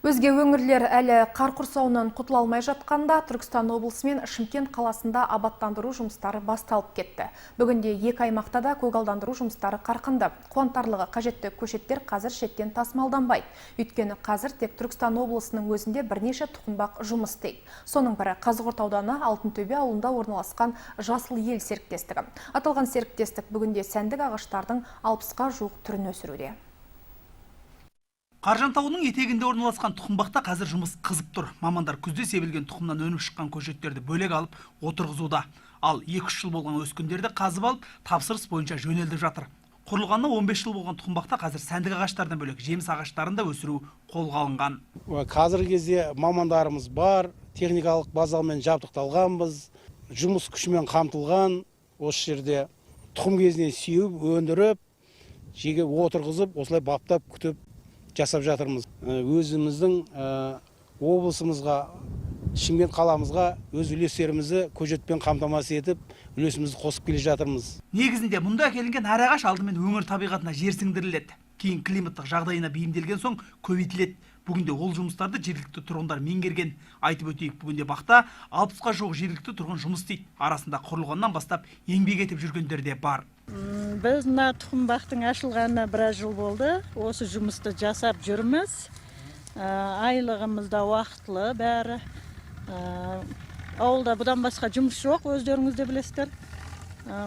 Өзге өңірлер әлі қар құрсауынан құтыла алмай жатқанда, Түркістан облысы мен Шымкент қаласында абаттандыру жұмыстары басталып кетті. Бүгінде екі аймақта да көгалдандыру жұмыстары қарқынды. Қуантарлығы, қажетті көшеттер қазір шеттен тасымалданбайды. Өйткені қазір тек Түркістан облысының өзінде бірнеше тұқымбақ жұмыс істейді. Соның бірі Қазығұрт ауданы Алтынтөбе ауылында орналасқан Жасыл ел серіктестігі. Аталған серіктестік бүгінде сәндік ағаштардың 60-қа жуық түрін өсіруде. Қаржан тауының етегінде орналасқан тұқымбақта қазір жұмыс қызып тұр. Мамандар күзде себілген тұқымнан өніп шыққан көшеттерді бөлек алып отырғызуда. Ал 2-3 жыл болған өскіндерді қазып алып, тапсырыс бойынша жөнелдіп жатыр. Құрылғанына 15 жыл болған тұқымбақта қазір сәндік ағаштардан бөлек жеміс ағаштарын да өсіру қолға алынған. Қазіргі кезде мамандарымыз бар, техникалық базамен жабдықталғанбыз, жұмыс күшімен қамтылған. Осы жерде тұқым кезінен сеуіп, өндіріп, жеге отырғызып, осылай баптап, күтіп жасап жатырмыз. Өзіміздің облысымызға, Шымкент қаламызға өз үлестерімізді көшетпен қамтамасыз етіп, үлесімізді қосып келе жатырмыз. Негізінде мұнда әкелінген әр ағаш алдымен өңір табиғатына жерсіңдіріледі. Кейін климаттық жағдайына бейімделген соң көбейтіледі. Бүгінде ол жұмыстарды жергілікті тұрғындар меңгерген. Айтып өтейік, бүгінде бақта 60-қа жуық жергілікті тұрғын жұмыс істейді. Арасында құрылғаннан бастап еңбек етіп жүргендер де бар. Біз мына тұқымбақтың ашылғанына біраз жыл болды. Осы жұмысты жасап жүрміз. Айлығымыз да уақытлы бәрі. Ауылда бұдан басқа жұмыс жоқ, өздеріңіз де білесіздер.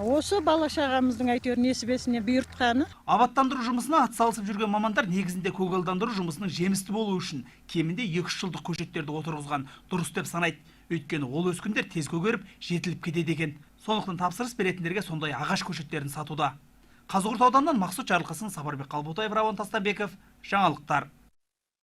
Осы бала шағамыздың әйтеуір несібесіне бұйыртқаны. Абаттандыру жұмысына атсалысып жүрген мамандар негізінде көгалдандыру жұмысының жемісті болуы үшін кемінде 2-3 жылдық көшеттерді отырғызған дұрыс деп санайды. Өйткені ол өскіндер тез көгеріп, жетіліп кетеді екен. Сондықтан тапсырыс беретіндерге сондай ағаш көшеттерін сатуда. Қазығұрт ауданынан Мақсұт Жарылқасын, Сапарбек Қалбутаев, Рауан Тастанбеков, жаңалықтар.